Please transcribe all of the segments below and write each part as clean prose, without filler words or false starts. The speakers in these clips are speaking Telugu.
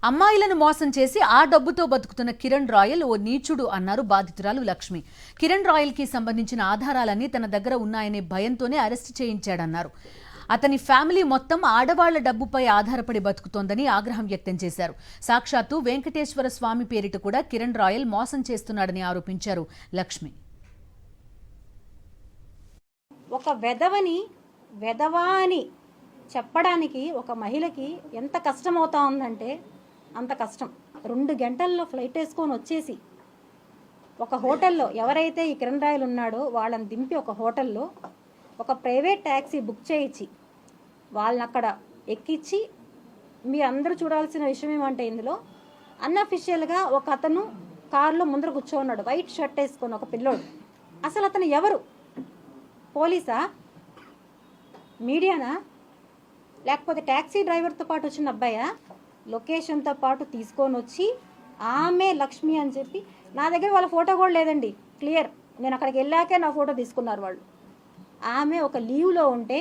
అమ్మాయిలను మోసం చేసి ఆ డబ్బుతో బతుకుతున్న కిరణ్ రాయల్ ఓ నీచుడు అన్నారు బాధితురాలు లక్ష్మి. కిరణ్ రాయల్ కి సంబంధించిన ఆధారాలన్నీ తన దగ్గర ఉన్నాయనే భయంతోనే అరెస్ట్ చేయించాడన్నారు. అతని ఫ్యామిలీ మొత్తం ఆడవాళ్ల డబ్బుపై ఆధారపడి బతుకుతోందని ఆగ్రహం వ్యక్తం చేశారు. సాక్షాత్తు వెంకటేశ్వర స్వామి పేరిట కూడా కిరణ్ రాయల్ మోసం చేస్తున్నాడని ఆరోపించారు లక్ష్మి. ఒక వెధవా అని చెప్పడానికి ఒక మహిళకి ఎంత కష్టం అవుతా ఉందంటే అంత కష్టం. 2 గంటల్లో ఫ్లైట్ వేసుకొని వచ్చేసి ఒక హోటల్లో ఎవరైతే ఈ కిరణ్ రాయల్ ఉన్నాడో వాళ్ళని దింపి ఒక హోటల్లో ఒక ప్రైవేట్ ట్యాక్సీ బుక్ చేయించి వాళ్ళని అక్కడ ఎక్కించి, మీరు అందరూ చూడాల్సిన విషయం ఏమంటే ఇందులో అన్అఫిషియల్గా ఒక అతను కారులో ముందర కూర్చోన్నాడు, వైట్ షర్ట్ వేసుకొని ఒక పిల్లోడు. అసలు అతను ఎవరు? పోలీసా? మీడియానా? లేకపోతే ట్యాక్సీ డ్రైవర్తో పాటు వచ్చిన అబ్బాయా? లొకేషన్తో పాటు తీసుకొని వచ్చి ఆమె లక్ష్మి అని చెప్పి, నా దగ్గర వాళ్ళ ఫోటో కూడా లేదండి, క్లియర్. నేను అక్కడికి వెళ్ళాకే నా ఫోటో తీసుకున్నారు వాళ్ళు. ఆమె ఒక లీవ్లో ఉంటే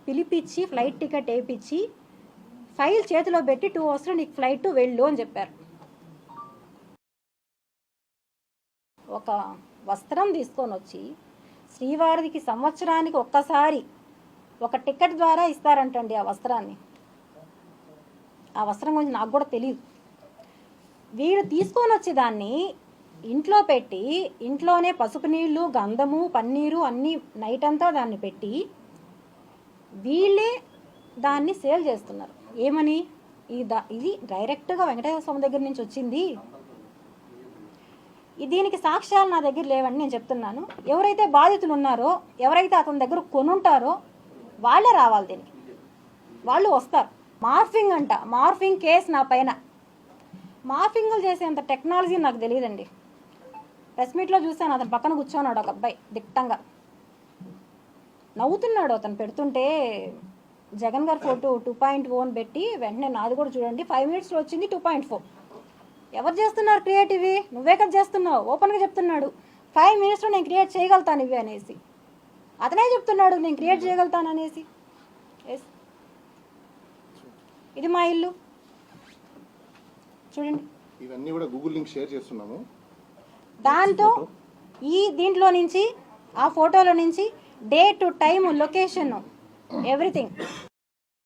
పిలిపించి ఫ్లైట్ టికెట్ వేయించి ఫైల్ చేతిలో పెట్టి 2 అవర్స్లో నీకు ఫ్లైట్ వెళ్ళు అని చెప్పారు. ఒక వస్త్రం తీసుకొని వచ్చి శ్రీవారికి సంవత్సరానికి ఒక్కసారి ఒక టికెట్ ద్వారా ఇస్తారంటండి ఆ వస్త్రాన్ని. ఆ వస్త్రం గురించి నాకు కూడా తెలియదు. వీడు తీసుకొని వచ్చి దాన్ని ఇంట్లో పెట్టి, ఇంట్లోనే పసుపు నీళ్ళు, గంధము, పన్నీరు అన్నీ నైట్ అంతా దాన్ని పెట్టి వీళ్ళే దాన్ని సేల్ చేస్తున్నారు. ఏమని? ఇది డైరెక్ట్గా వెంకటేశ్వర స్వామి దగ్గర నుంచి వచ్చింది, దీనికి సాక్ష్యాలు నా దగ్గర లేవని నేను చెప్తున్నాను. ఎవరైతే బాధితులు ఉన్నారో, ఎవరైతే అతని దగ్గర కొనుంటారో వాళ్ళే రావాలి, దీనికి వాళ్ళు వస్తారు. మార్ఫింగ్ అంట, మార్ఫింగ్ కేసు నా పైన. మార్ఫింగ్లు చేసేంత టెక్నాలజీ నాకు తెలియదండి. ప్రెస్ మీట్లో చూశాను, అతను పక్కన కూర్చోన్నాడు ఒక అబ్బాయి దిట్టంగా నవ్వుతున్నాడు. అతను పెడుతుంటే జగన్ గారి ఫోటో 2.1 పెట్టి వెంటనే నాది కూడా చూడండి 5 మినిట్స్లో వచ్చింది 2.4. ఎవరు చేస్తున్నారు క్రియేటివ్? నువ్వే కదా చేస్తున్నావు. ఓపెన్గా చెప్తున్నాడు 5 మినిట్స్లో నేను క్రియేట్ చేయగలుగుతాను ఇవి అనేసి. అతనే చెప్తున్నాడు నేను క్రియేట్ చేయగలుగుతాను అనేసి. ఎస్, ఇది మా ఇల్లు చూడండి. ఇవన్నీ కూడా గూగుల్ లింక్ షేర్ చేస్తున్నాము. దాంతో దీంట్లో నుంచి, ఆ ఫోటోలో నుంచి డేట్, టైం, లొకేషన్, ఎవ్రీథింగ్